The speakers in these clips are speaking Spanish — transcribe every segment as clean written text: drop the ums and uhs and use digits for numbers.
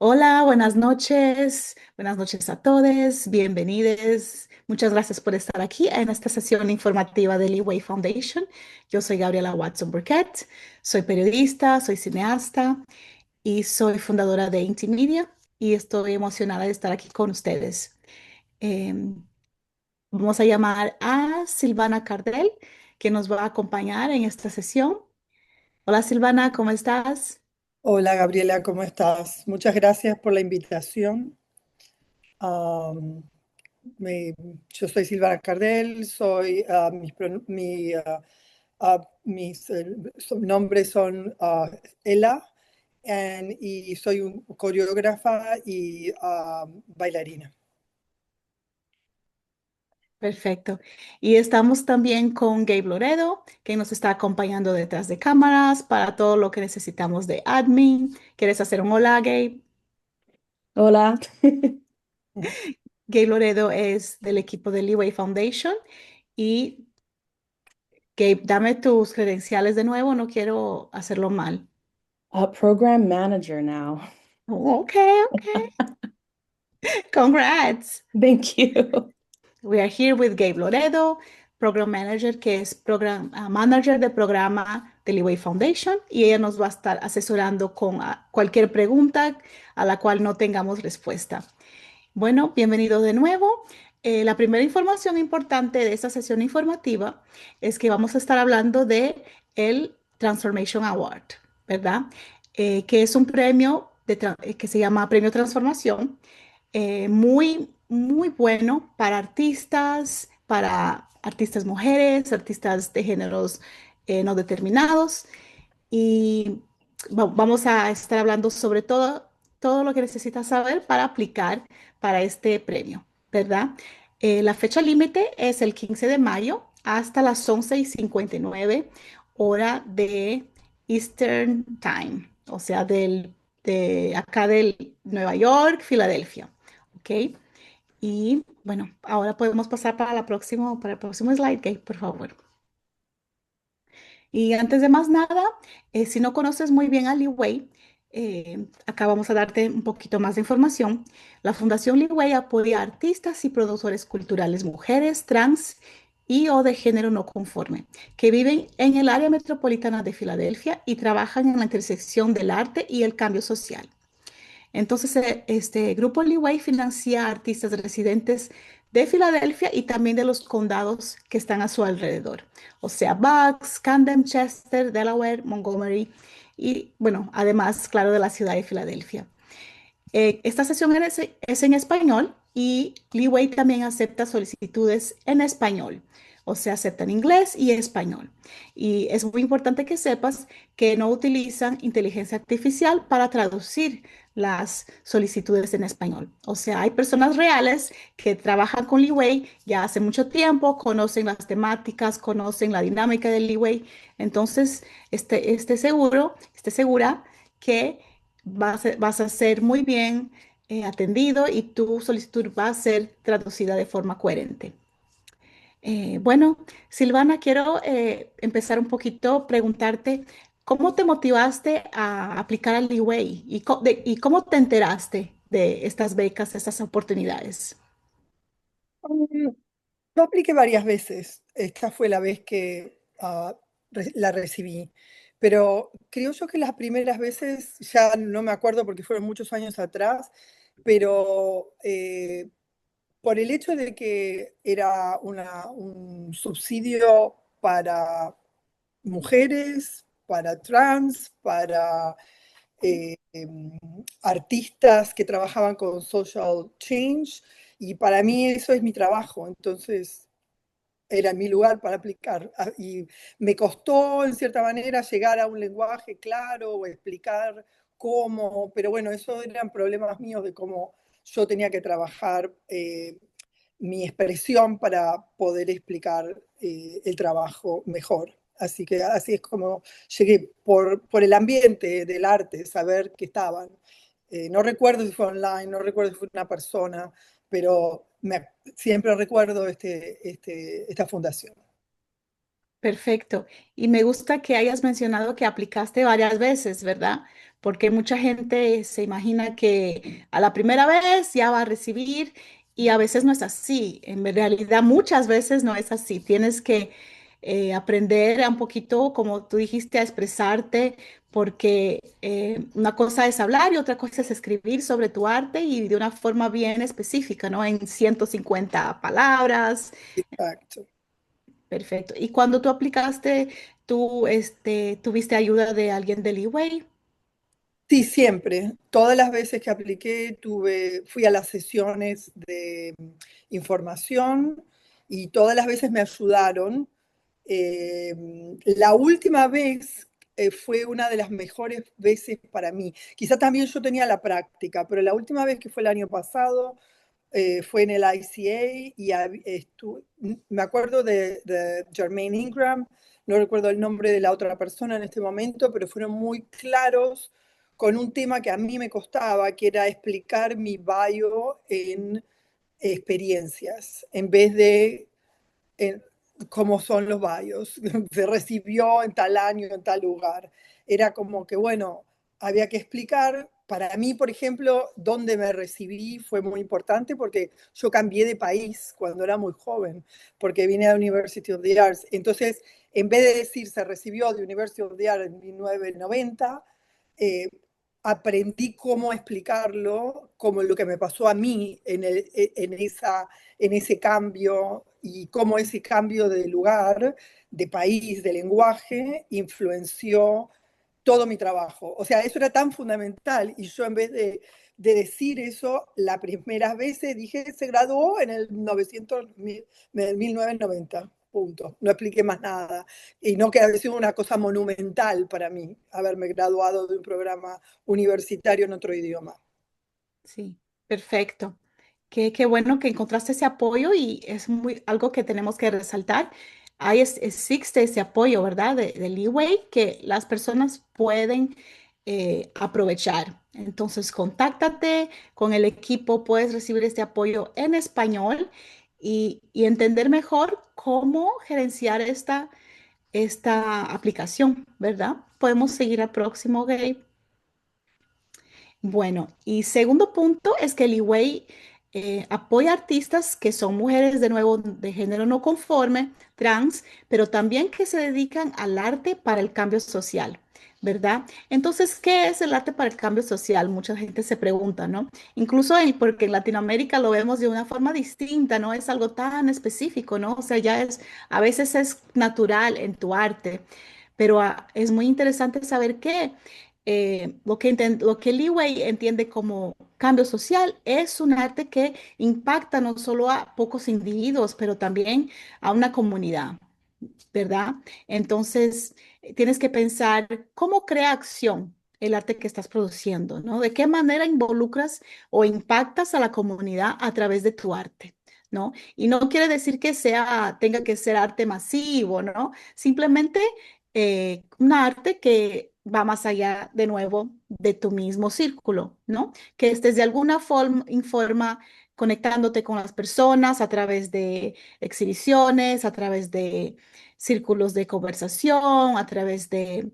Hola, buenas noches. Buenas noches a todos. Bienvenidos. Muchas gracias por estar aquí en esta sesión informativa de Leeway Foundation. Yo soy Gabriela Watson Burkett. Soy periodista, soy cineasta y soy fundadora de Intimedia y estoy emocionada de estar aquí con ustedes. Em, Vamos a llamar a Silvana Cardel, que nos va a acompañar en esta sesión. Hola Silvana, ¿cómo estás? Hola Gabriela, ¿cómo estás? Muchas gracias por la invitación. Am, me- yo soy Silvana Cardel, soy, mis nombres son Ella, y soy coreógrafa y bailarina. Perfecto. Y estamos también con Gabe Loredo, que nos está acompañando detrás de cámaras para todo lo que necesitamos de admin. ¿Quieres hacer un hola, Gabe? Hola. Gabe Loredo es del equipo de Leeway Foundation. Y Gabe, dame tus credenciales de nuevo, no quiero hacerlo mal. Program manager now. Oh, ok, ok. Congrats. Thank you. We are here with Gabe Loredo, Program Manager, que es Manager de programa de Leeway Foundation, y ella nos va a estar asesorando con cualquier pregunta a la cual no tengamos respuesta. Bueno, bienvenido de nuevo. La primera información importante de esta sesión informativa es que vamos a estar hablando de el Transformation Award, ¿verdad? Que es un premio que se llama Premio Transformación, muy bueno para artistas mujeres, artistas de géneros no determinados. Y vamos a estar hablando sobre todo lo que necesitas saber para aplicar para este premio, ¿verdad? La fecha límite es el 15 de mayo hasta las 11:59 hora de Eastern Time, o sea, de acá del Nueva York, Filadelfia, ¿ok? Y bueno, ahora podemos pasar para el próximo slide, Kate, por favor. Y antes de más nada, si no conoces muy bien a Leeway, acá vamos a darte un poquito más de información. La Fundación Leeway apoya a artistas y productores culturales, mujeres, trans y o de género no conforme, que viven en el área metropolitana de Filadelfia y trabajan en la intersección del arte y el cambio social. Entonces, este grupo Leeway financia a artistas residentes de Filadelfia y también de los condados que están a su alrededor, o sea, Bucks, Camden, Chester, Delaware, Montgomery y, bueno, además, claro, de la ciudad de Filadelfia. Esta sesión es en español y Leeway también acepta solicitudes en español, o sea, aceptan inglés y español. Y es muy importante que sepas que no utilizan inteligencia artificial para traducir las solicitudes en español. O sea, hay personas reales que trabajan con Leeway ya hace mucho tiempo, conocen las temáticas, conocen la dinámica del Leeway. Entonces, esté segura que vas a ser muy bien atendido y tu solicitud va a ser traducida de forma coherente. Bueno, Silvana, quiero empezar un poquito preguntarte, ¿cómo te motivaste a aplicar al Leeway y cómo te enteraste de estas becas, de estas oportunidades? Mm, Yo apliqué varias veces. Esta fue la vez que la recibí. Pero creo yo que las primeras veces, ya no me acuerdo porque fueron muchos años atrás, pero por el hecho de que era un subsidio para mujeres, para trans, para artistas que trabajaban con social change, y para mí eso es mi trabajo, entonces era mi lugar para aplicar. Y me costó, en cierta manera, llegar a un lenguaje claro o explicar cómo, pero bueno, eso eran problemas míos de cómo yo tenía que trabajar mi expresión para poder explicar el trabajo mejor. Así que así es como llegué por el ambiente del arte, saber que estaban. No recuerdo si fue online, no recuerdo si fue una persona, pero siempre recuerdo esta fundación. Perfecto. Y me gusta que hayas mencionado que aplicaste varias veces, ¿verdad? Porque mucha gente se imagina que a la primera vez ya va a recibir y a veces no es así. En realidad muchas veces no es así. Tienes que aprender a un poquito, como tú dijiste, a expresarte, porque una cosa es hablar y otra cosa es escribir sobre tu arte y de una forma bien específica, ¿no? En 150 palabras. Exacto. Perfecto. ¿Y cuando tú aplicaste, tú tuviste ayuda de alguien del Leeway? Sí, siempre. Todas las veces que apliqué, fui a las sesiones de información y todas las veces me ayudaron. Eh, la última vez fue una de las mejores veces para mí. Quizá también yo tenía la práctica, pero la última vez que fue el año pasado fue en el ICA y me acuerdo de Jermaine Ingram, no recuerdo el nombre de la otra persona en este momento, pero fueron muy claros con un tema que a mí me costaba, que era explicar mi bio en experiencias, en vez de en cómo son los bios. Se recibió en tal año, en tal lugar. Era como que, bueno, había que explicar. Para mí, por ejemplo, dónde me recibí fue muy importante porque yo cambié de país cuando era muy joven, porque vine a la University of the Arts. Entonces, en vez de decir se recibió de University of the Arts en 1990, eh, aprendí cómo explicarlo, como lo que me pasó a mí en ese cambio y cómo ese cambio de lugar, de país, de lenguaje, influenció todo mi trabajo. O sea, eso era tan fundamental y yo en vez de decir eso, las primeras veces dije, se graduó en el 1990, punto. No expliqué más nada. Y no que había sido una cosa monumental para mí haberme graduado de un programa universitario en otro idioma. Sí, perfecto. Qué bueno que encontraste ese apoyo y es algo que tenemos que resaltar. Existe ese apoyo, ¿verdad? De Leeway que las personas pueden aprovechar. Entonces, contáctate con el equipo, puedes recibir este apoyo en español y entender mejor cómo gerenciar esta aplicación, ¿verdad? Podemos seguir al próximo, Gabe. Bueno, y segundo punto es que el Leeway apoya artistas que son mujeres de nuevo de género no conforme, trans, pero también que se dedican al arte para el cambio social, ¿verdad? Entonces, ¿qué es el arte para el cambio social? Mucha gente se pregunta, ¿no? Incluso porque en Latinoamérica lo vemos de una forma distinta, no es algo tan específico, ¿no? O sea, a veces es natural en tu arte, pero es muy interesante saber que lo que Leeway entiende como cambio social es un arte que impacta no solo a pocos individuos, pero también a una comunidad, ¿verdad? Entonces, tienes que pensar cómo crea acción el arte que estás produciendo, ¿no? ¿De qué manera involucras o impactas a la comunidad a través de tu arte? ¿No? Y no quiere decir que tenga que ser arte masivo, ¿no? Simplemente un arte que va más allá de nuevo de tu mismo círculo, ¿no? Que estés de alguna forma conectándote con las personas a través de exhibiciones, a través de círculos de conversación, a través de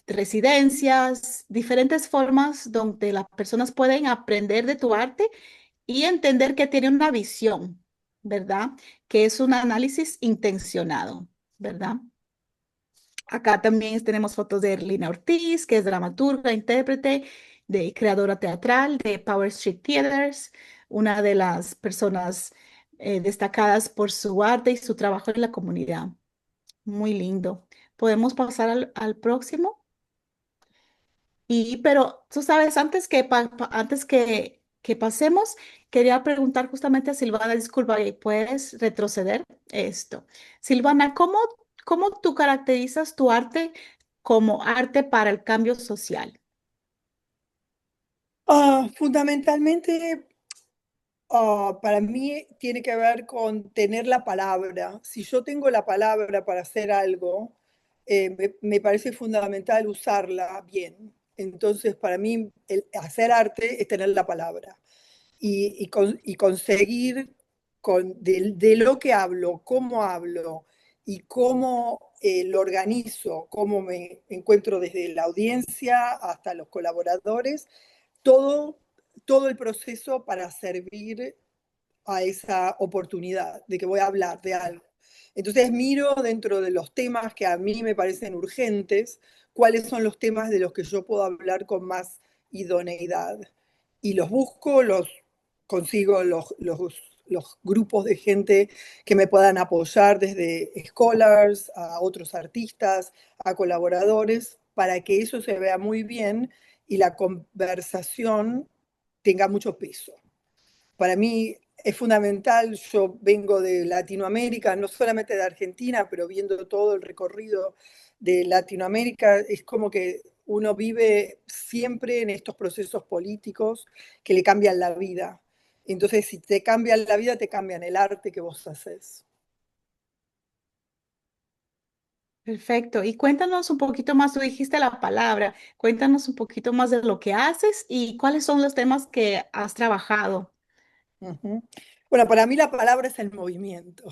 residencias, diferentes formas donde las personas pueden aprender de tu arte y entender que tiene una visión, ¿verdad? Que es un análisis intencionado, ¿verdad? Acá también tenemos fotos de Lina Ortiz, que es dramaturga, intérprete, creadora teatral de Power Street Theaters, una de las personas destacadas por su arte y su trabajo en la comunidad. Muy lindo. ¿Podemos pasar al próximo? Pero tú sabes, antes que pasemos, quería preguntar justamente a Silvana, disculpa, ¿puedes retroceder esto? Silvana, ¿cómo tú caracterizas tu arte como arte para el cambio social? Fundamentalmente, para mí tiene que ver con tener la palabra. Si yo tengo la palabra para hacer algo, me parece fundamental usarla bien. Entonces, para mí, el hacer arte es tener la palabra y conseguir de lo que hablo, cómo hablo y cómo lo organizo, cómo me encuentro desde la audiencia hasta los colaboradores, todo, todo el proceso para servir a esa oportunidad de que voy a hablar de algo. Entonces miro dentro de los temas que a mí me parecen urgentes, cuáles son los temas de los que yo puedo hablar con más idoneidad. Y los busco, los consigo los grupos de gente que me puedan apoyar, desde scholars a otros artistas, a colaboradores, para que eso se vea muy bien y la conversación tenga mucho peso. Para mí es fundamental, yo vengo de Latinoamérica, no solamente de Argentina, pero viendo todo el recorrido de Latinoamérica, es como que uno vive siempre en estos procesos políticos que le cambian la vida. Entonces, si te cambian la vida, te cambian el arte que vos haces. Perfecto. Y cuéntanos un poquito más, tú dijiste la palabra, cuéntanos un poquito más de lo que haces y cuáles son los temas que has trabajado. Ujú. Bueno, para mí la palabra es el movimiento,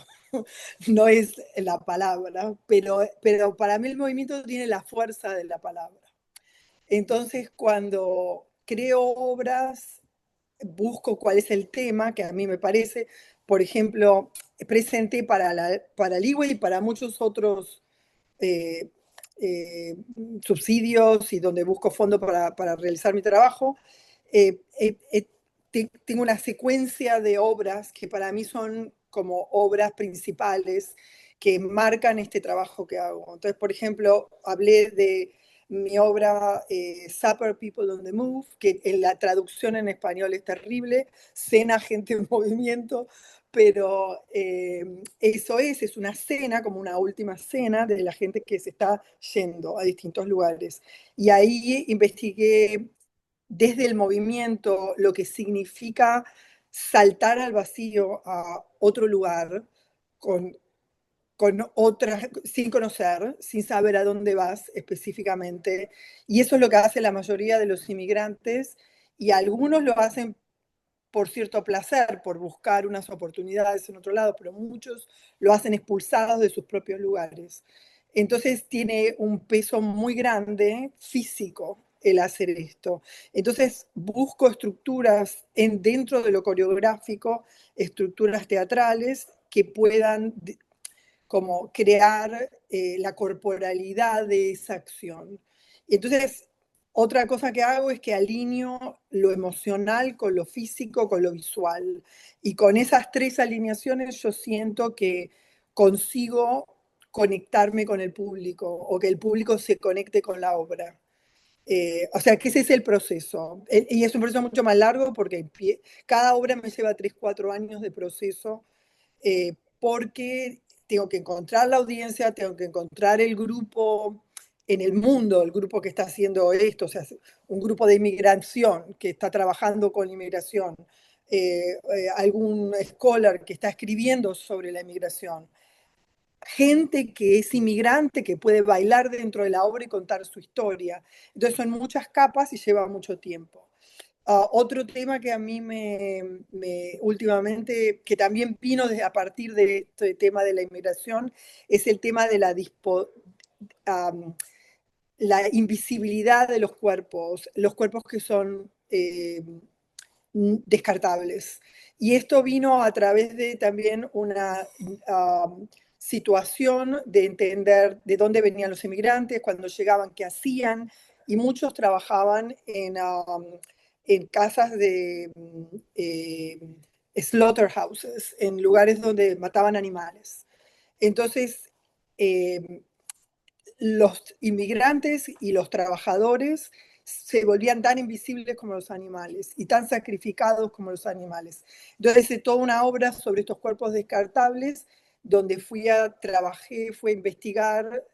no es la palabra, pero para mí el movimiento tiene la fuerza de la palabra. Entonces, cuando creo obras, busco cuál es el tema que a mí me parece. Por ejemplo, presenté para Ligüe y para muchos otros eh, eh, subsidios y donde busco fondos para realizar mi trabajo. Eh, eh, eh, Tengo una secuencia de obras que para mí son como obras principales que marcan este trabajo que hago. Entonces, por ejemplo, hablé de mi obra Supper People on the Move, que en la traducción en español es terrible, cena gente en movimiento, pero eso es una cena, como una última cena de la gente que se está yendo a distintos lugares. Y ahí investigué desde el movimiento lo que significa saltar al vacío a otro lugar con otras, sin conocer, sin saber a dónde vas específicamente. Y eso es lo que hace la mayoría de los inmigrantes, y algunos lo hacen por cierto placer, por buscar unas oportunidades en otro lado, pero muchos lo hacen expulsados de sus propios lugares. Entonces tiene un peso muy grande físico el hacer esto. Entonces busco estructuras dentro de lo coreográfico, estructuras teatrales que puedan como crear la corporalidad de esa acción. Y entonces, otra cosa que hago es que alineo lo emocional con lo físico, con lo visual. Y con esas tres alineaciones yo siento que consigo conectarme con el público o que el público se conecte con la obra. O sea, que ese es el proceso. Y es un proceso mucho más largo porque cada obra me lleva 3, 4 años de proceso, porque tengo que encontrar la audiencia, tengo que encontrar el grupo en el mundo, el grupo que está haciendo esto, o sea, un grupo de inmigración que está trabajando con inmigración, algún scholar que está escribiendo sobre la inmigración, gente que es inmigrante, que puede bailar dentro de la obra y contar su historia. Entonces son muchas capas y lleva mucho tiempo. Otro tema que a mí últimamente, que también vino a partir de este tema de la inmigración, es el tema de la invisibilidad de los cuerpos que son descartables. Y esto vino a través de también una situación de entender de dónde venían los inmigrantes, cuando llegaban, qué hacían, y muchos trabajaban en casas de slaughterhouses, en lugares donde mataban animales. Entonces, eh, los inmigrantes y los trabajadores se volvían tan invisibles como los animales y tan sacrificados como los animales. Entonces hice toda una obra sobre estos cuerpos descartables, donde trabajé, fui a investigar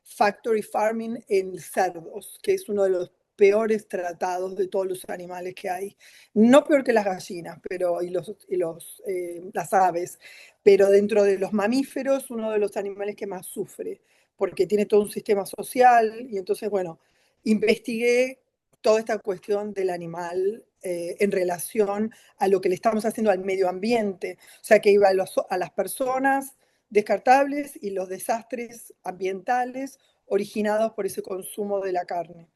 factory farming en cerdos, que es uno de los peores tratados de todos los animales que hay. No peor que las gallinas las aves, pero dentro de los mamíferos, uno de los animales que más sufre, porque tiene todo un sistema social. Y entonces, bueno, investigué toda esta cuestión del animal en relación a lo que le estamos haciendo al medio ambiente, o sea, que iba a las personas descartables y los desastres ambientales originados por ese consumo de la carne.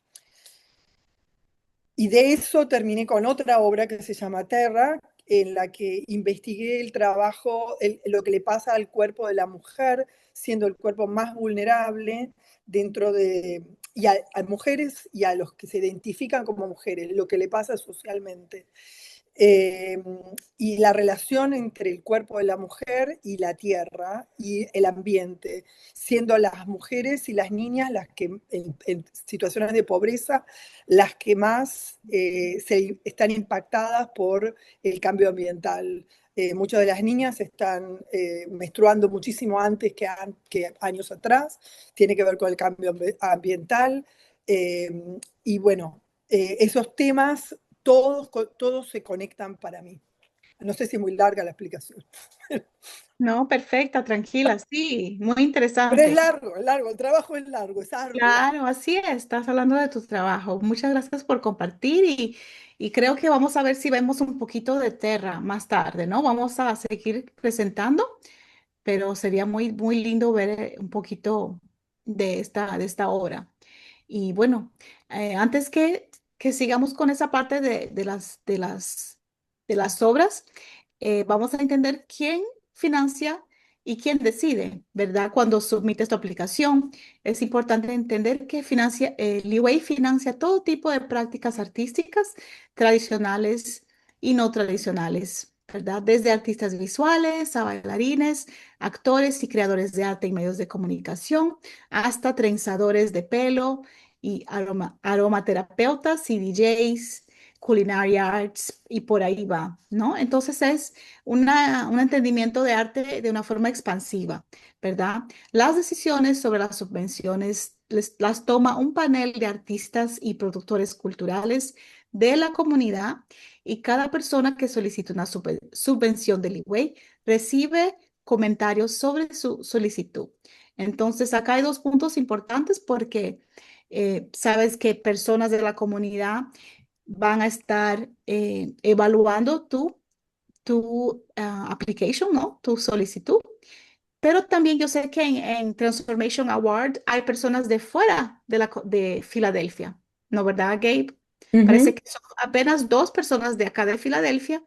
Y de eso terminé con otra obra que se llama Terra, en la que investigué el trabajo, lo que le pasa al cuerpo de la mujer, siendo el cuerpo más vulnerable dentro de, y a mujeres y a los que se identifican como mujeres, lo que le pasa socialmente. Eh, y la relación entre el cuerpo de la mujer y la tierra y el ambiente, siendo las mujeres y las niñas las que en situaciones de pobreza las que más están impactadas por el cambio ambiental. Muchas de las niñas están menstruando muchísimo antes que años atrás, tiene que ver con el cambio ambiental. eh, y bueno, esos temas todos se conectan para mí. No sé si es muy larga la explicación. No, perfecta, tranquila, sí, muy Pero interesante. es largo, el trabajo es largo, es arduo. Claro, así es, estás hablando de tu trabajo. Muchas gracias por compartir y creo que vamos a ver si vemos un poquito de Terra más tarde, ¿no? Vamos a seguir presentando, pero sería muy lindo ver un poquito de esta obra. Y bueno, antes que sigamos con esa parte de las obras, vamos a entender quién financia y quién decide, ¿verdad? Cuando submites tu aplicación, es importante entender que Leeway financia todo tipo de prácticas artísticas tradicionales y no tradicionales, ¿verdad? Desde artistas visuales a bailarines, actores y creadores de arte y medios de comunicación, hasta trenzadores de pelo y aromaterapeutas y DJs, culinary arts y por ahí va, ¿no? Entonces es un entendimiento de arte de una forma expansiva, ¿verdad? Las decisiones sobre las subvenciones las toma un panel de artistas y productores culturales de la comunidad y cada persona que solicita una subvención del Leeway recibe comentarios sobre su solicitud. Entonces, acá hay dos puntos importantes porque sabes que personas de la comunidad van a estar evaluando tu application, ¿no? Tu solicitud. Pero también yo sé que en Transformation Award hay personas de fuera de Filadelfia, ¿no, verdad, Gabe? Parece Mhm. que son apenas dos personas de acá de Filadelfia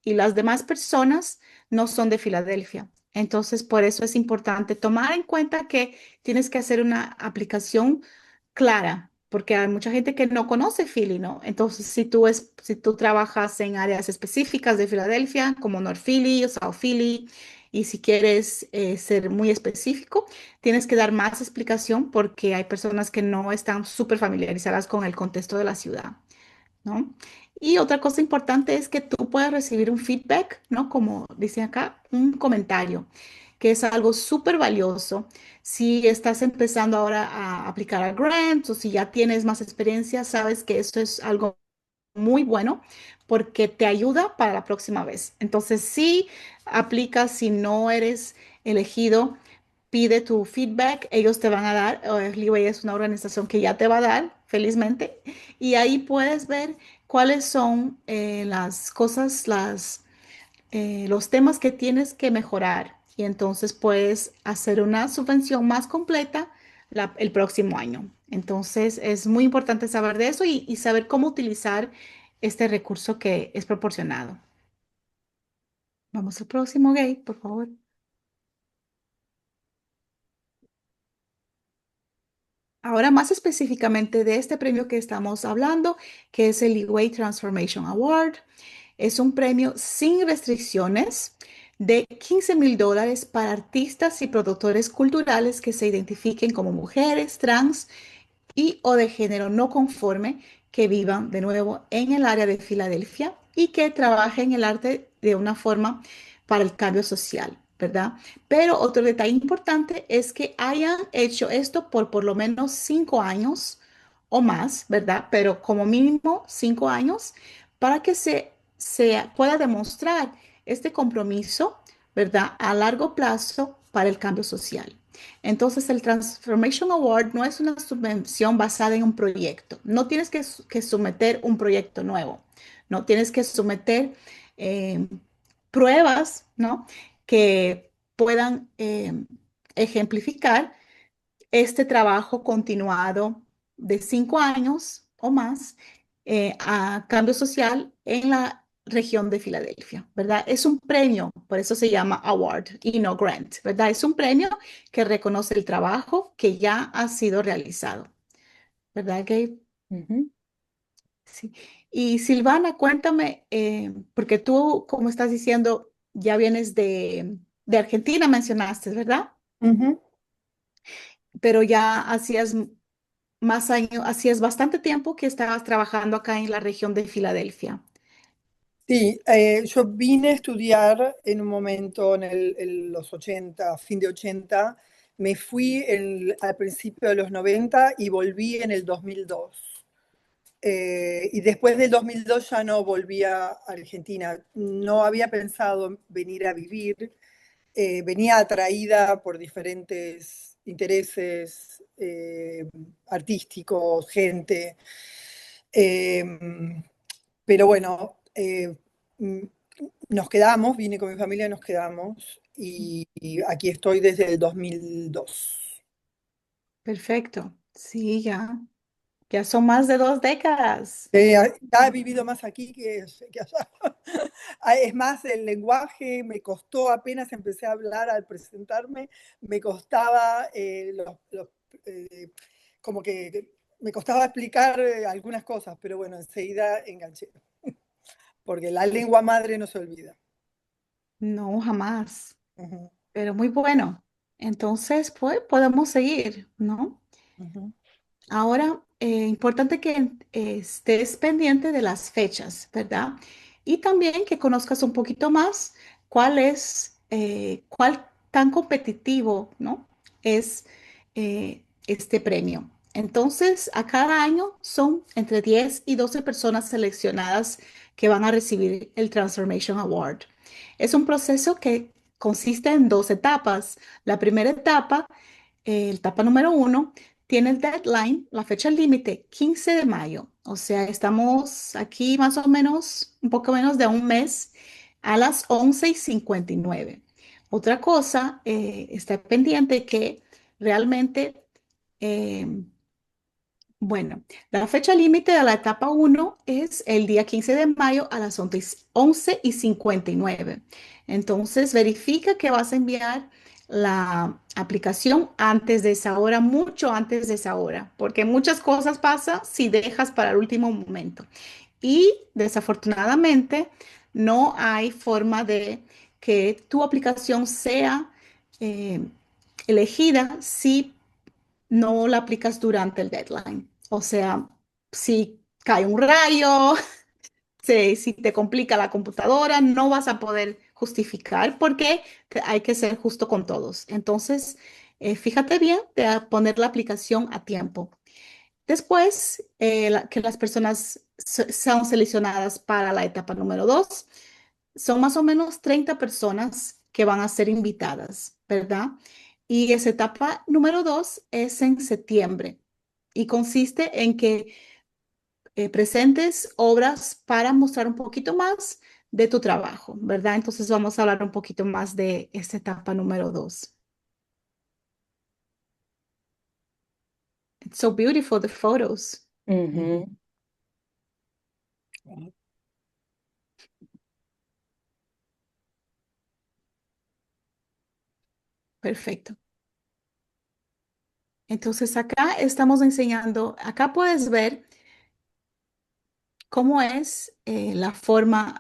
y las demás personas no son de Filadelfia. Entonces, por eso es importante tomar en cuenta que tienes que hacer una aplicación clara, porque hay mucha gente que no conoce Philly, ¿no? Entonces, si tú trabajas en áreas específicas de Filadelfia, como North Philly o South Philly, y si quieres ser muy específico, tienes que dar más explicación porque hay personas que no están súper familiarizadas con el contexto de la ciudad, ¿no? Y otra cosa importante es que tú puedas recibir un feedback, ¿no? Como dice acá, un comentario, que es algo súper valioso. Si estás empezando ahora a aplicar a grants o si ya tienes más experiencia, sabes que esto es algo muy bueno porque te ayuda para la próxima vez. Entonces, si aplicas, si no eres elegido, pide tu feedback, ellos te van a dar, Leeway es una organización que ya te va a dar, felizmente, y ahí puedes ver cuáles son las cosas, los temas que tienes que mejorar y entonces puedes hacer una subvención más completa el próximo año. Entonces es muy importante saber de eso y saber cómo utilizar este recurso que es proporcionado. Vamos al próximo, Gay, por favor. Ahora más específicamente de este premio que estamos hablando, que es el Leeway Transformation Award. Es un premio sin restricciones de $15,000 para artistas y productores culturales que se identifiquen como mujeres, trans y o de género no conforme que vivan de nuevo en el área de Filadelfia y que trabajen el arte de una forma para el cambio social, ¿verdad? Pero otro detalle importante es que hayan hecho esto por lo menos 5 años o más, ¿verdad? Pero como mínimo 5 años para que se pueda demostrar este compromiso, ¿verdad? A largo plazo para el cambio social. Entonces, el Transformation Award no es una subvención basada en un proyecto. No tienes que someter un proyecto nuevo. No tienes que someter eh, pruebas, ¿no? Que puedan ejemplificar este trabajo continuado de 5 años o más a cambio social en la región de Filadelfia, ¿verdad? Es un premio, por eso se llama award y no grant, ¿verdad? Es un premio que reconoce el trabajo que ya ha sido realizado, ¿verdad, Gabe? Ujú. Sí. Y Silvana, cuéntame, porque tú, como estás diciendo, ya vienes de Argentina, mencionaste, ¿verdad? Ujú. Pero ya hacías más años, hacías bastante tiempo que estabas trabajando acá en la región de Filadelfia. Sí, yo vine a estudiar en un momento en los 80, fin de 80. Me fui al principio de los 90 y volví en el 2002. Y después del 2002 ya no volví a Argentina. No había pensado en venir a vivir. Venía atraída por diferentes intereses artísticos, gente. Eh, pero bueno, mm, nos quedamos, vine con mi familia, nos quedamos y aquí estoy desde el 2002. Perfecto. Sí, ya son más de 2 décadas. Ya he vivido más aquí que allá. Es más, el lenguaje me costó, apenas empecé a hablar al presentarme, me costaba eh, como que me costaba explicar algunas cosas, pero bueno, enseguida enganché, porque la lengua madre no se olvida. No, jamás. Ujú, Pero muy bueno. Entonces, pues podemos seguir, ¿no? ujú. Ahora, importante que estés pendiente de las fechas, ¿verdad? Y también que conozcas un poquito más cuál tan competitivo, ¿no? Es este premio. Entonces, a cada año son entre 10 y 12 personas seleccionadas que van a recibir el Transformation Award. Es un proceso que consiste en 2 etapas. La primera etapa, etapa número 1, tiene el deadline, la fecha límite, 15 de mayo. O sea, estamos aquí más o menos, un poco menos de un mes, a las 11:59. Otra cosa, está pendiente que realmente, eh, bueno, la fecha límite de la etapa 1 es el día 15 de mayo a las 11:59. Entonces, verifica que vas a enviar la aplicación antes de esa hora, mucho antes de esa hora, porque muchas cosas pasan si dejas para el último momento. Y desafortunadamente, no hay forma de que tu aplicación sea eh, elegida si no la aplicas durante el deadline. O sea, si cae un rayo, si te complica la computadora, no vas a poder justificar porque hay que ser justo con todos. Entonces, fíjate bien de poner la aplicación a tiempo. Después, que las personas sean seleccionadas para la etapa número 2, son más o menos 30 personas que van a ser invitadas, ¿verdad? Y esa etapa número 2 es en septiembre y consiste en que presentes obras para mostrar un poquito más de tu trabajo, ¿verdad? Entonces vamos a hablar un poquito más de esta etapa número 2. It's so beautiful, the photos. Ujú. Perfecto. Entonces acá estamos enseñando, acá puedes ver cómo es la forma,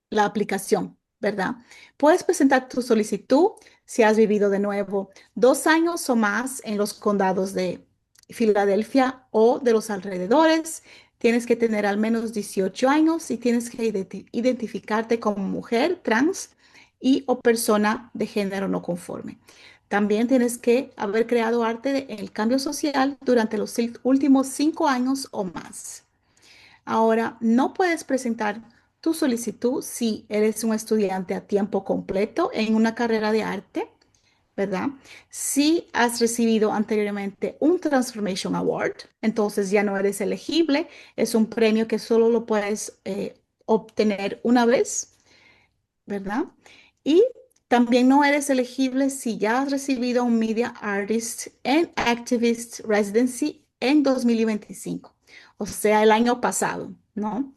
la aplicación, ¿verdad? Puedes presentar tu solicitud si has vivido de nuevo 2 años o más en los condados de Filadelfia o de los alrededores. Tienes que tener al menos 18 años y tienes que identificarte como mujer trans y o persona de género no conforme. También tienes que haber creado arte en el cambio social durante los últimos 5 años o más. Ahora, no puedes presentar tu solicitud si eres un estudiante a tiempo completo en una carrera de arte, ¿verdad? Si has recibido anteriormente un Transformation Award, entonces ya no eres elegible. Es un premio que solo lo puedes obtener una vez, ¿verdad? Y También no eres elegible si ya has recibido un Media Artist and Activist Residency en 2025, o sea, el año pasado, ¿no?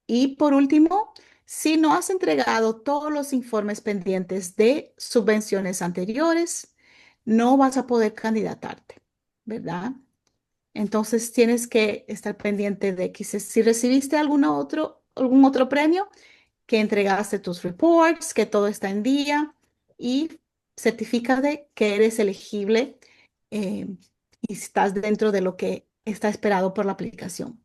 Y por último, si no has entregado todos los informes pendientes de subvenciones anteriores, no vas a poder candidatarte, ¿verdad? Entonces tienes que estar pendiente de que si recibiste algún otro premio, que entregaste tus reports, que todo está en día y certifica de que eres elegible eh, y estás dentro de lo que está esperado por la aplicación.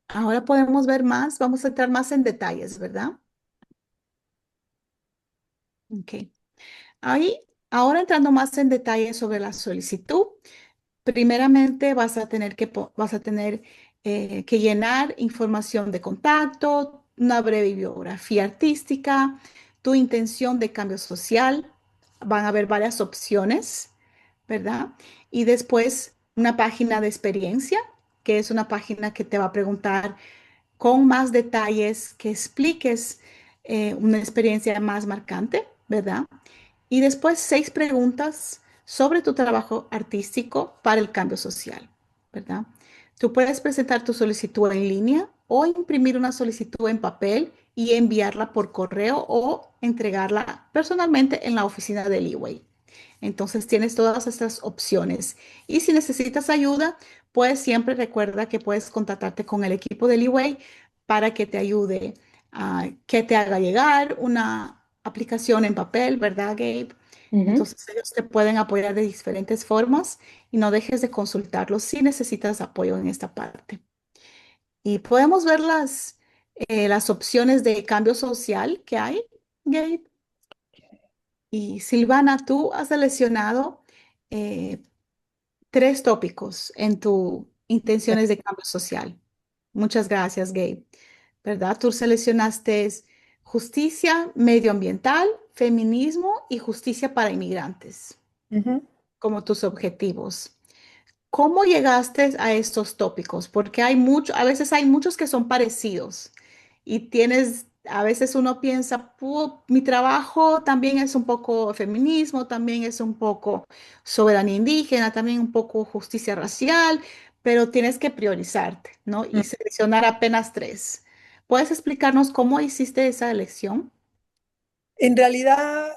Ahora podemos ver más, vamos a entrar más en detalles, ¿verdad? Ok. Ahí, ahora entrando más en detalles sobre la solicitud. Primeramente vas a tener que llenar información de contacto, una breve biografía artística, tu intención de cambio social. Van a haber varias opciones, ¿verdad? Y después una página de experiencia, que es una página que te va a preguntar con más detalles, que expliques una experiencia más marcante, ¿verdad? Y después 6 preguntas sobre tu trabajo artístico para el cambio social, ¿verdad? Tú puedes presentar tu solicitud en línea o imprimir una solicitud en papel y enviarla por correo o entregarla personalmente en la oficina del Leeway. Entonces tienes todas estas opciones. Y si necesitas ayuda, pues siempre recuerda que puedes contactarte con el equipo de Leeway para que te ayude, que te haga llegar una aplicación en papel, ¿verdad, Gabe? Mhm. Entonces ellos te pueden apoyar de diferentes formas y no dejes de consultarlos si necesitas apoyo en esta parte. Y podemos ver las opciones de cambio social que hay, Gabe. Y Silvana, tú has seleccionado eh, 3 tópicos en tu intenciones de cambio social. Muchas gracias, Gabe. ¿Verdad? Tú seleccionaste justicia medioambiental, feminismo y justicia para inmigrantes Ujú. como tus objetivos. ¿Cómo llegaste a estos tópicos? Porque a veces hay muchos que son parecidos y a veces uno piensa, mi trabajo también es un poco feminismo, también es un poco soberanía indígena, también un poco justicia racial, pero tienes que priorizarte, ¿no? Y seleccionar apenas 3. ¿Puedes explicarnos cómo hiciste esa elección? En realidad,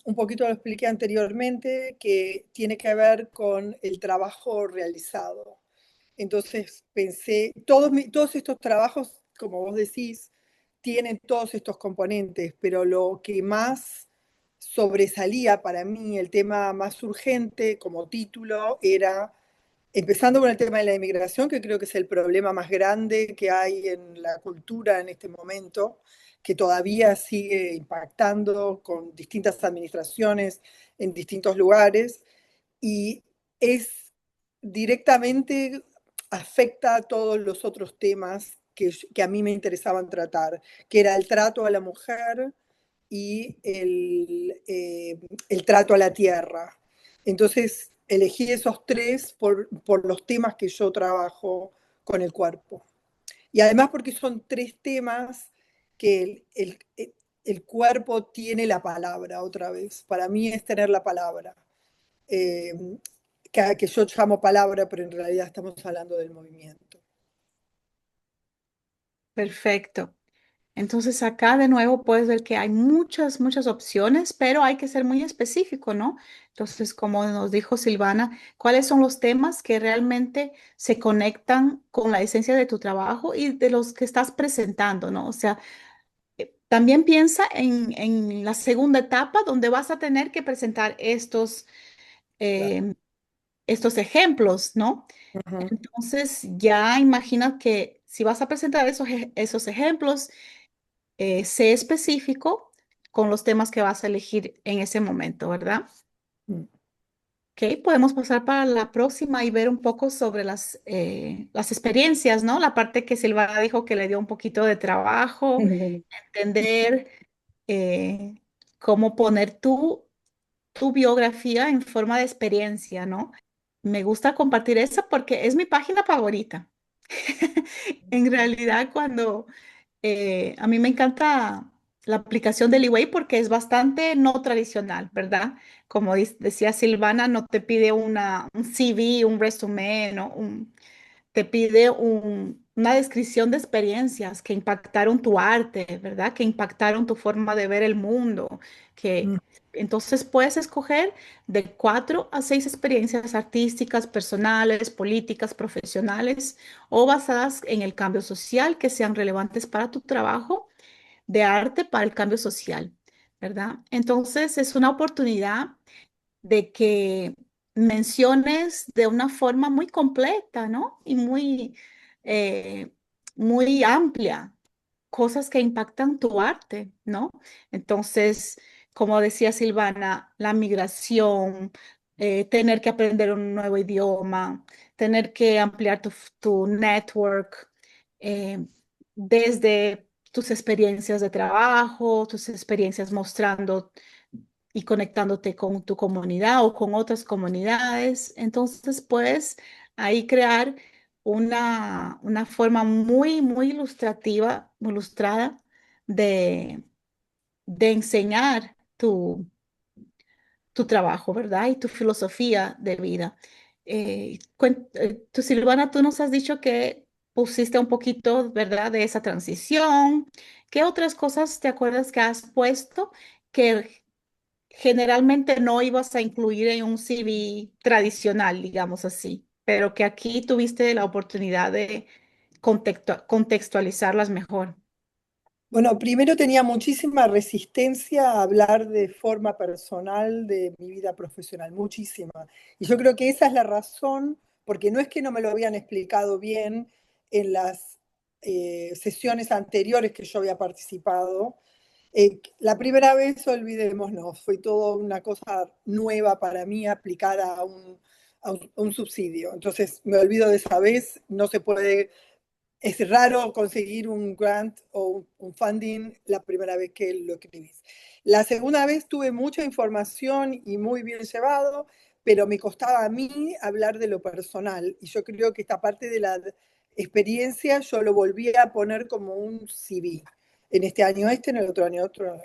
un poquito lo expliqué anteriormente, que tiene que ver con el trabajo realizado. Entonces pensé, todos estos trabajos, como vos decís, tienen todos estos componentes, pero lo que más sobresalía para mí, el tema más urgente como título, era, empezando con el tema de la inmigración, que creo que es el problema más grande que hay en la cultura en este momento, que todavía sigue impactando con distintas administraciones en distintos lugares, y es directamente afecta a todos los otros temas que a mí me interesaban tratar, que era el trato a la mujer y el trato a la tierra. Entonces elegí esos 3 por los temas que yo trabajo con el cuerpo. Y además porque son 3 temas que el cuerpo tiene la palabra otra vez. Para mí es tener la palabra. Eh, que yo llamo palabra, pero en realidad estamos hablando del movimiento. Perfecto. Entonces acá de nuevo puedes ver que hay muchas opciones, pero hay que ser muy específico, ¿no? Entonces, como nos dijo Silvana, ¿cuáles son los temas que realmente se conectan con la esencia de tu trabajo y de los que estás presentando, ¿no? O sea, también piensa en la segunda etapa donde vas a tener que presentar Claro. eh, estos ejemplos, ¿no? Ujú. Entonces, ya imagina que si vas a presentar esos ejemplos, sé específico con los temas que vas a elegir en ese momento, ¿verdad? Ok, podemos pasar para la próxima y ver un poco sobre las experiencias, ¿no? La parte que Silvana dijo que le dio un poquito de trabajo, entender eh, cómo poner tu biografía en forma de experiencia, ¿no? Me gusta compartir esa porque es mi página favorita. En realidad, cuando A mí me encanta la aplicación de Leeway porque es bastante no tradicional, ¿verdad? Como decía Silvana, no te pide un CV, un resumen, ¿no? Te pide una descripción de experiencias que impactaron tu arte, ¿verdad? Que impactaron tu forma de ver el mundo, que Mm. entonces puedes escoger de 4 a 6 experiencias artísticas, personales, políticas, profesionales o basadas en el cambio social que sean relevantes para tu trabajo de arte para el cambio social, ¿verdad? Entonces es una oportunidad de que menciones de una forma muy completa, ¿no? Y eh, muy amplia cosas que impactan tu arte, ¿no? Entonces, como decía Silvana, la migración, tener que aprender un nuevo idioma, tener que ampliar tu network, eh, desde tus experiencias de trabajo, tus experiencias mostrando y conectándote con tu comunidad o con otras comunidades. Entonces, puedes ahí crear una forma muy ilustrativa, ilustrada de, de enseñar tu trabajo, ¿verdad? Y tu filosofía de vida. Tú, Silvana, tú nos has dicho que pusiste un poquito, ¿verdad?, de esa transición. ¿Qué otras cosas te acuerdas que has puesto que generalmente no ibas a incluir en un CV tradicional, digamos así, pero que aquí tuviste la oportunidad de contextualizarlas mejor? Bueno, primero tenía muchísima resistencia a hablar de forma personal de mi vida profesional, muchísima. Y yo creo que esa es la razón, porque no es que no me lo habían explicado bien en las sesiones anteriores que yo había participado. La primera vez, olvidémonos, fue todo una cosa nueva para mí aplicar a un subsidio. Entonces me olvido de esa vez, no se puede, es raro conseguir un grant o un funding la primera vez que lo escribís. La segunda vez tuve mucha información y muy bien llevado, pero me costaba a mí hablar de lo personal. Y yo creo que esta parte de la experiencia yo lo volví a poner como un CV. En este año este, en el otro año otro.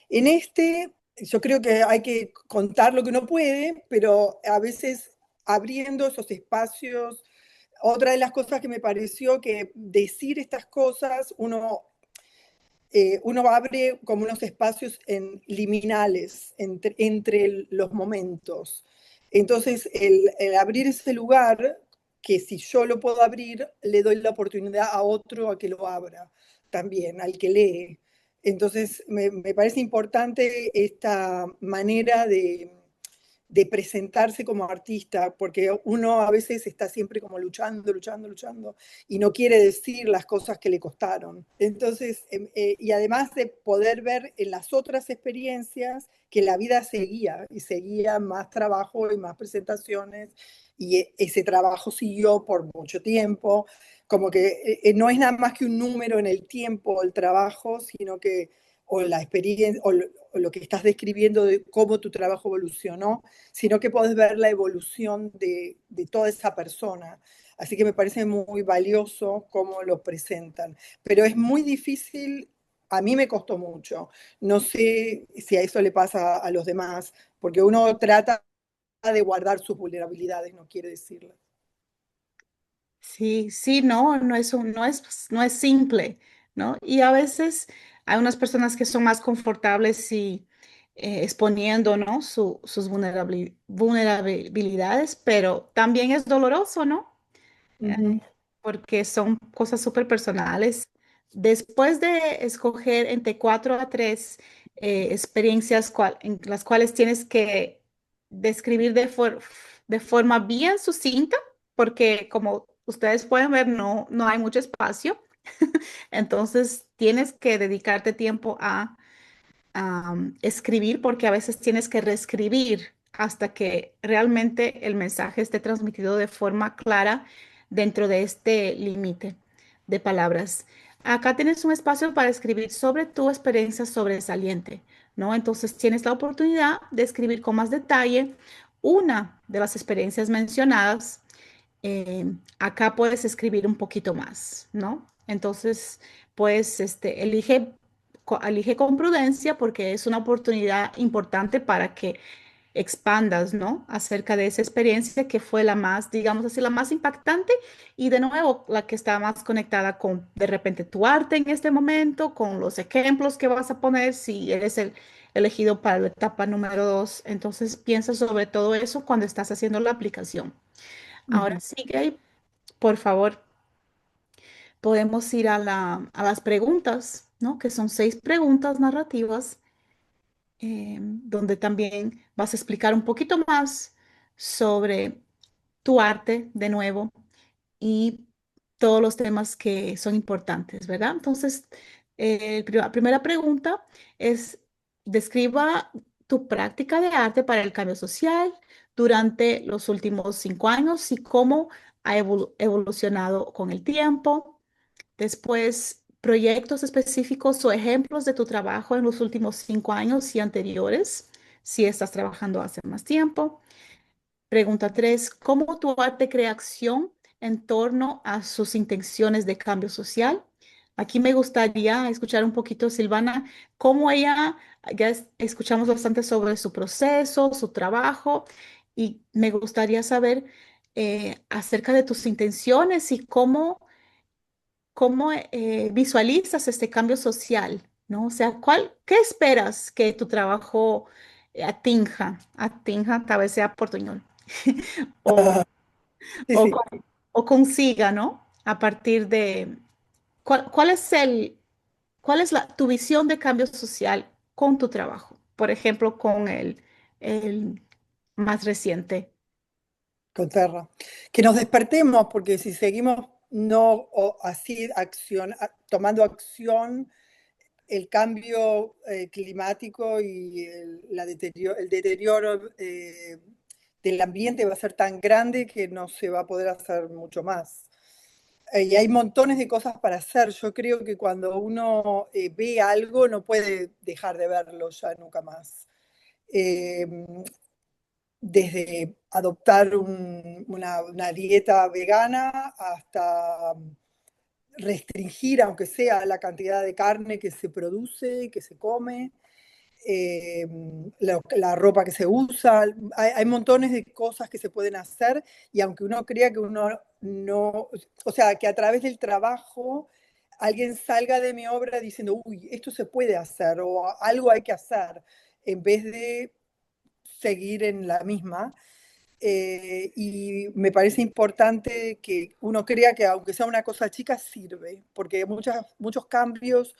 En este, yo creo que hay que contar lo que uno puede, pero a veces abriendo esos espacios. Otra de las cosas que me pareció que decir estas cosas, uno abre como unos espacios liminales entre los momentos. Entonces, el abrir ese lugar, que si yo lo puedo abrir, le doy la oportunidad a otro a que lo abra también, al que lee. Entonces, me parece importante esta manera de presentarse como artista, porque uno a veces está siempre como luchando, y no quiere decir las cosas que le costaron. Entonces, y además de poder ver en las otras experiencias que la vida seguía, y seguía más trabajo y más presentaciones, y ese trabajo siguió por mucho tiempo, como que no es nada más que un número en el tiempo, el trabajo, sino que o la experiencia, o lo que estás describiendo de cómo tu trabajo evolucionó, sino que podés ver la evolución de toda esa persona. Así que me parece muy valioso cómo lo presentan. Pero es muy difícil, a mí me costó mucho. No sé si a eso le pasa a los demás, porque uno trata de guardar sus vulnerabilidades, no quiere decirlas. Sí, sí, no, no es simple, ¿no? Y a veces hay unas personas que son más confortables y exponiendo, ¿no? Sus vulnerabilidades, pero también es doloroso, ¿no? Ujú. Porque son cosas súper personales. Después de escoger entre 4 a 3 experiencias en las cuales tienes que describir de forma bien sucinta, porque como ustedes pueden ver, no hay mucho espacio, entonces tienes que dedicarte tiempo a escribir porque a veces tienes que reescribir hasta que realmente el mensaje esté transmitido de forma clara dentro de este límite de palabras. Acá tienes un espacio para escribir sobre tu experiencia sobresaliente, ¿no? Entonces tienes la oportunidad de escribir con más detalle una de las experiencias mencionadas. Acá puedes escribir un poquito más, ¿no? Entonces pues elige con prudencia porque es una oportunidad importante para que expandas, ¿no? Acerca de esa experiencia que fue la más, digamos así, la más impactante y de nuevo la que está más conectada con de repente tu arte en este momento, con los ejemplos que vas a poner si eres el elegido para la etapa número 2. Entonces piensa sobre todo eso cuando estás haciendo la aplicación. Ahora Ujú. sí, Gabe, por favor, podemos ir a las preguntas, ¿no? Que son 6 preguntas narrativas donde también vas a explicar un poquito más sobre tu arte de nuevo y todos los temas que son importantes, ¿verdad? Entonces, la primera pregunta es, describa tu práctica de arte para el cambio social durante los últimos 5 años y cómo ha evolucionado con el tiempo. Después, proyectos específicos o ejemplos de tu trabajo en los últimos 5 años y anteriores, si estás trabajando hace más tiempo. Pregunta 3: ¿cómo tu arte crea acción en torno a sus intenciones de cambio social? Aquí me gustaría escuchar un poquito, Silvana, cómo ella, escuchamos bastante sobre su proceso, su trabajo, y me gustaría saber acerca de tus intenciones y cómo visualizas este cambio social, ¿no? O sea, ¿qué esperas que tu trabajo atinja, tal vez sea portuñol, o, Sí, o, sí. con- o consiga, ¿no? A partir de, ¿cuál es tu visión de cambio social con tu trabajo? Por ejemplo, con el más reciente. Con Terra. Que nos despertemos, porque si seguimos no así tomando acción, el cambio climático y el deterioro del ambiente va a ser tan grande que no se va a poder hacer mucho más. Y hay montones de cosas para hacer. Yo creo que cuando uno ve algo no puede dejar de verlo ya nunca más. Eh, Desde adoptar una dieta vegana hasta restringir, aunque sea, la cantidad de carne que se produce y que se come, la ropa que se usa. Hay montones de cosas que se pueden hacer y aunque uno crea que uno no, o sea, que a través del trabajo alguien salga de mi obra diciendo, uy, esto se puede hacer o algo hay que hacer, en vez de seguir en la misma. Y me parece importante que uno crea que aunque sea una cosa chica, sirve, porque muchos cambios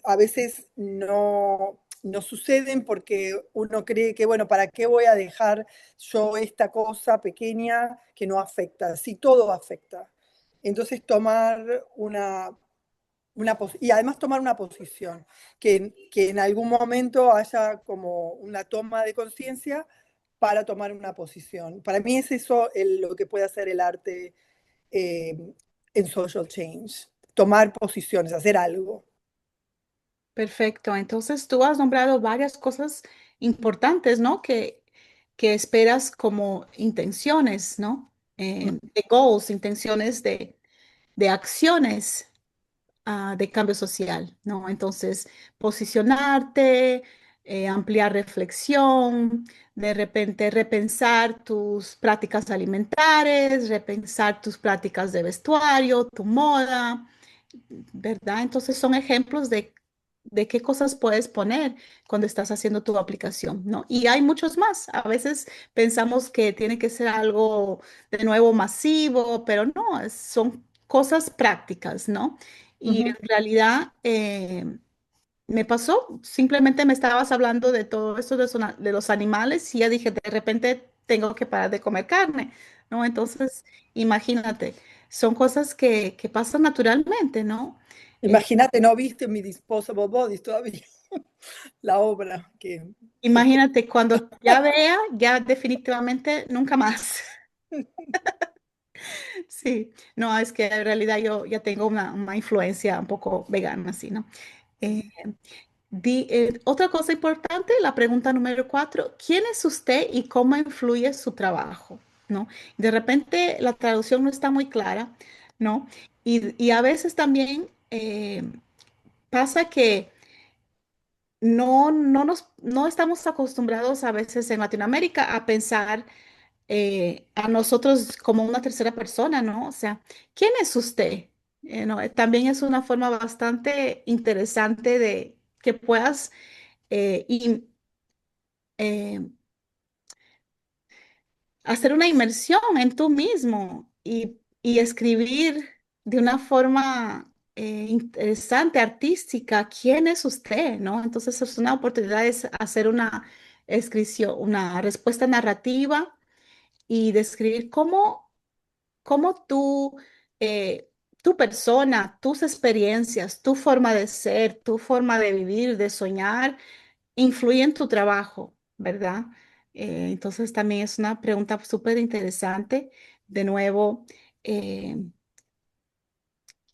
a veces no suceden porque uno cree que, bueno, ¿para qué voy a dejar yo esta cosa pequeña que no afecta? Si todo afecta. Entonces tomar y además tomar una posición, que en algún momento haya como una toma de conciencia para tomar una posición. Para mí es eso lo que puede hacer el arte eh, en social change, tomar posiciones, hacer algo. Perfecto. Entonces, tú has nombrado varias cosas importantes, ¿no? Que esperas como intenciones, ¿no? De goals, intenciones de acciones de cambio social, ¿no? Entonces, posicionarte, ampliar reflexión, de repente repensar tus prácticas alimentarias, repensar tus prácticas de vestuario, tu moda, ¿verdad? Entonces son ejemplos de qué cosas puedes poner cuando estás haciendo tu aplicación, ¿no? Y hay muchos más. A veces pensamos que tiene que ser algo de nuevo masivo, pero no, son cosas prácticas, ¿no? Y Ujú. en realidad me pasó, simplemente me estabas hablando de todo esto de los animales y ya dije, de repente tengo que parar de comer carne, ¿no? Entonces, imagínate, son cosas que pasan naturalmente, ¿no? Eh, Imagínate, no viste mi Disposable Bodies todavía, la obra que estoy. Imagínate, cuando ya vea, ya definitivamente nunca más. Sí, no, es que en realidad yo ya tengo una influencia un poco vegana, así, ¿no? Eh, otra cosa importante, la pregunta número 4: ¿quién es usted y cómo influye su trabajo? ¿No? De repente la traducción no está muy clara, ¿no? Y a veces también pasa que no estamos acostumbrados a veces en Latinoamérica a pensar a nosotros como una tercera persona, ¿no? O sea, ¿quién es usted? ¿No? También es una forma bastante interesante de que puedas eh, y, eh, hacer una inmersión en tú mismo y escribir de una forma interesante, artística, quién es usted, ¿no? Entonces es una oportunidad de hacer una escrición, una respuesta narrativa y describir cómo tú, tu persona, tus experiencias, tu forma de ser, tu forma de vivir, de soñar, influye en tu trabajo, ¿verdad? Entonces también es una pregunta súper interesante. De nuevo, eh,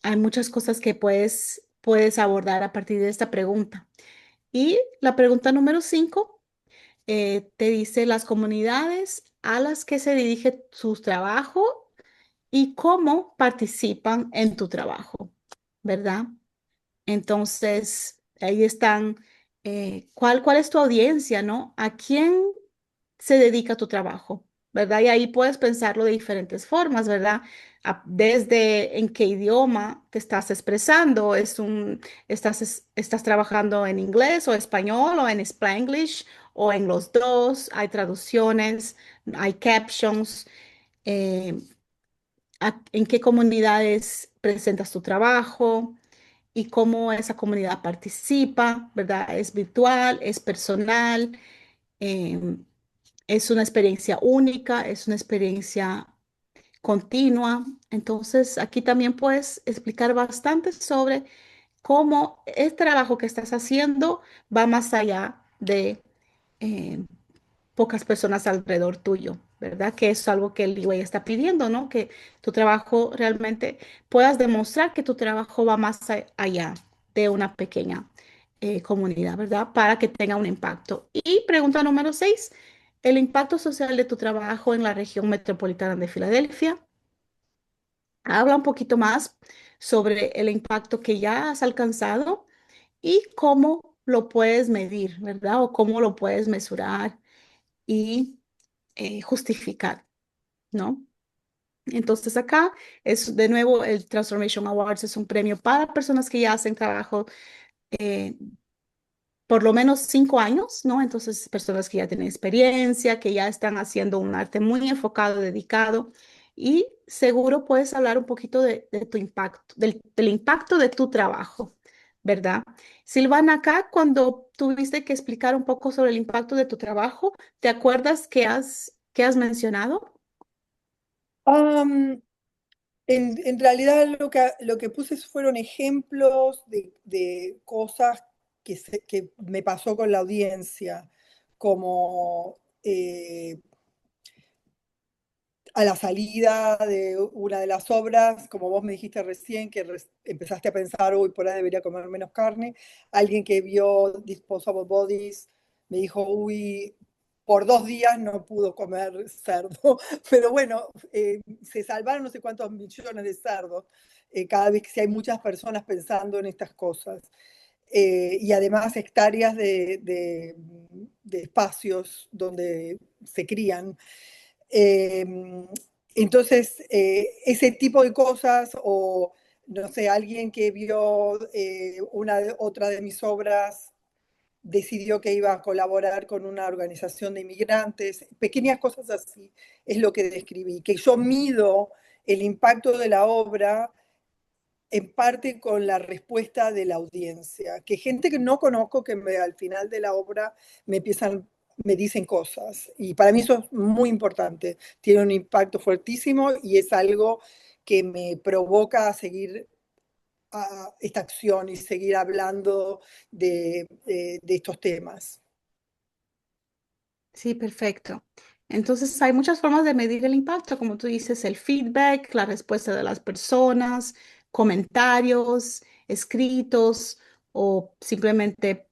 hay muchas cosas que puedes abordar a partir de esta pregunta. Y la pregunta número 5 te dice las comunidades a las que se dirige su trabajo y cómo participan en tu trabajo, ¿verdad? Entonces, ahí están, ¿cuál es tu audiencia, no? ¿A quién se dedica tu trabajo? ¿Verdad? Y ahí puedes pensarlo de diferentes formas, ¿verdad? Desde en qué idioma te estás expresando, estás trabajando en inglés o español o en Spanglish o en los dos, hay traducciones, hay captions. eh, en qué comunidades presentas tu trabajo y cómo esa comunidad participa, ¿verdad? Es virtual, es personal, eh, es una experiencia única, es una experiencia continua. Entonces, aquí también puedes explicar bastante sobre cómo el trabajo que estás haciendo va más allá de eh, pocas personas alrededor tuyo, ¿verdad? Que es algo que el Leeway está pidiendo, ¿no? Que tu trabajo realmente puedas demostrar que tu trabajo va más allá de una pequeña comunidad, ¿verdad? Para que tenga un impacto. Y pregunta número 6, el impacto social de tu trabajo en la región metropolitana de Filadelfia. Habla un poquito más sobre el impacto que ya has alcanzado y cómo lo puedes medir, ¿verdad? O cómo lo puedes mesurar y justificar, ¿no? Entonces acá es de nuevo el Transformation Awards es un premio para personas que ya hacen trabajo eh, por lo menos 5 años, ¿no? Entonces personas que ya tienen experiencia, que ya están haciendo un arte muy enfocado, dedicado y seguro puedes hablar un poquito de tu impacto, del impacto de tu trabajo, ¿verdad? Silvana, acá cuando tuviste que explicar un poco sobre el impacto de tu trabajo, ¿te acuerdas que has mencionado? Am, en realidad lo que puse fueron ejemplos de cosas que me pasó con la audiencia, como a la salida de una de las obras, como vos me dijiste recién, que empezaste a pensar, uy, por ahí debería comer menos carne. Alguien que vio Disposable Bodies me dijo, uy, por 2 días no pudo comer cerdo. Pero bueno, se salvaron no sé cuántos millones de cerdos cada vez que si hay muchas personas pensando en estas cosas. Y además hectáreas de espacios donde se crían. Eh, entonces, ese tipo de cosas, o no sé, alguien que vio otra de mis obras decidió que iba a colaborar con una organización de inmigrantes, pequeñas cosas así, es lo que describí, que yo mido el impacto de la obra en parte con la respuesta de la audiencia, que gente que no conozco que al final de la obra me dicen cosas. Y para mí eso es muy importante. Tiene un impacto fuertísimo y es algo que me provoca a seguir esta acción y seguir hablando de estos temas. Sí, perfecto. Entonces, hay muchas formas de medir el impacto, como tú dices, el feedback, la respuesta de las personas, comentarios escritos o simplemente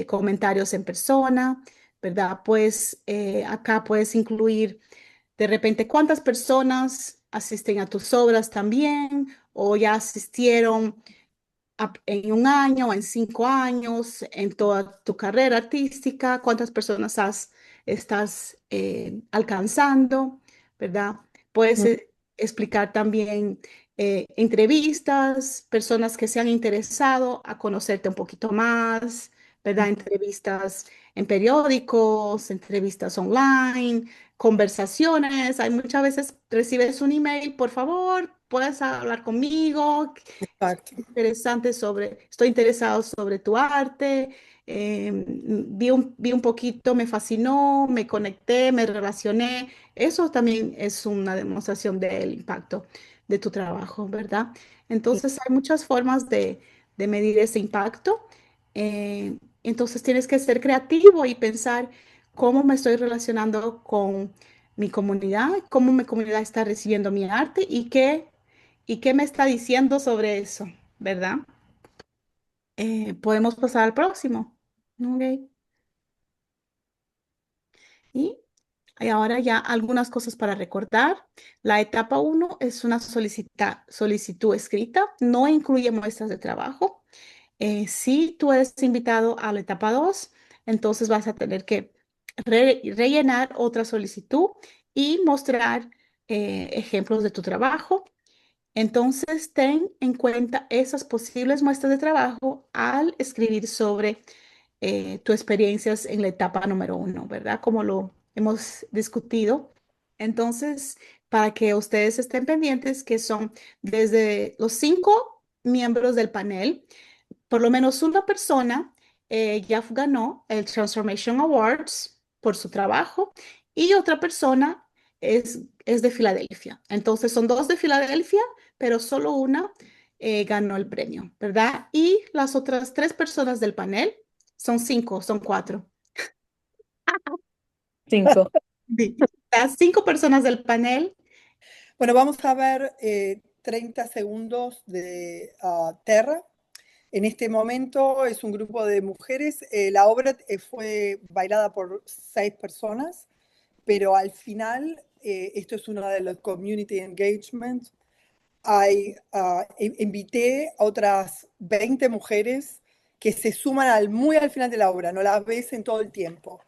comentarios en persona, ¿verdad? Pues acá puedes incluir de repente cuántas personas asisten a tus obras también o ya asistieron en un año, en 5 años, en toda tu carrera artística, cuántas personas estás alcanzando, ¿verdad? Puedes Mm, explicar también entrevistas, personas que se han interesado a conocerte un poquito más, ¿verdad? Entrevistas en periódicos, entrevistas online, conversaciones. Hay muchas veces recibes un email, por favor, puedes hablar conmigo. Exacto. Estoy interesado sobre tu arte, vi un poquito, me fascinó, me conecté, me relacioné. Eso también es una demostración del impacto de tu trabajo, ¿verdad? Entonces hay muchas formas de medir ese impacto. Entonces tienes que ser creativo y pensar cómo me estoy relacionando con mi comunidad, cómo mi comunidad está recibiendo mi arte y qué me está diciendo sobre eso, ¿verdad? Podemos pasar al próximo. Ok. Y, y ahora ya algunas cosas para recordar. La etapa uno es una solicitud escrita, no incluye muestras de trabajo. Si tú eres invitado a la etapa 2, entonces vas a tener que rellenar otra solicitud y mostrar ejemplos de tu trabajo. Entonces, ten en cuenta esas posibles muestras de trabajo al escribir sobre tus experiencias en la etapa número uno, ¿verdad? Como lo hemos discutido. Entonces, para que ustedes estén pendientes, que son desde los 5 miembros del panel, por lo menos una persona ya ganó el Transformation Awards por su trabajo y otra persona es de Filadelfia. Entonces son dos de Filadelfia, pero solo una ganó el premio, ¿verdad? Y las otras 3 personas del panel, son 5, son 4. 5. Sí. Las 5 personas del panel, Bueno, vamos a ver 30 segundos de Terra. En este momento es un grupo de mujeres. La obra fue bailada por 6 personas, pero al final, esto es uno de los community engagement, invité a otras 20 mujeres que se suman muy al final de la obra, no las ves en todo el tiempo.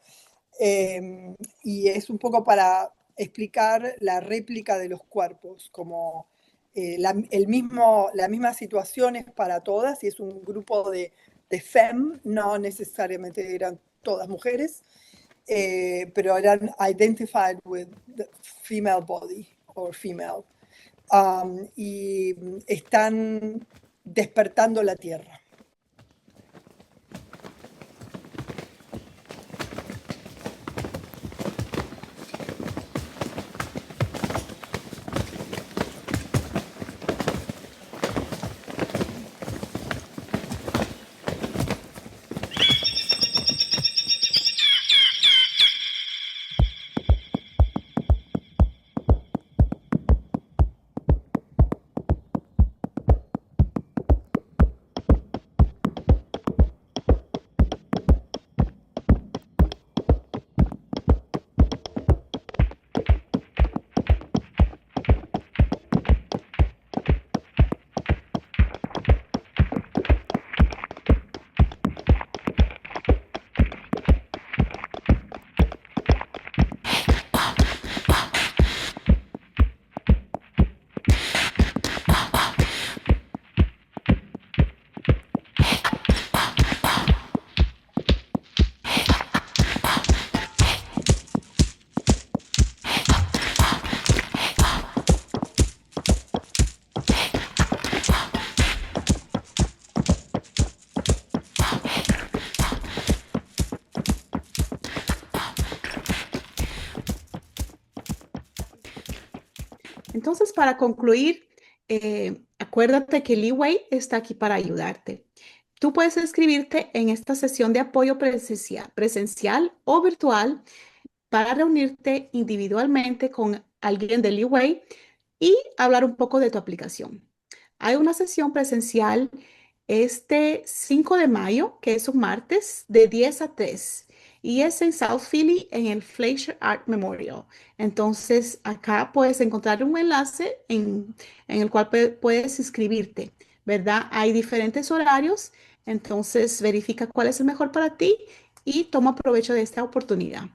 Y es un poco para explicar la réplica de los cuerpos, como la misma situación es para todas, y es un grupo de femme, no necesariamente eran todas mujeres, pero eran identified with the female body or female, y están despertando la tierra. entonces, para concluir, acuérdate que Leeway está aquí para ayudarte. Tú puedes inscribirte en esta sesión de apoyo presencial o virtual para reunirte individualmente con alguien de Leeway y hablar un poco de tu aplicación. Hay una sesión presencial este 5 de mayo, que es un martes, de 10 a 3, y es en South Philly, en el Fleischer Art Memorial. Entonces, acá puedes encontrar un enlace en el cual puedes inscribirte. ¿verdad? Hay diferentes horarios, entonces verifica cuál es el mejor para ti y toma provecho de esta oportunidad.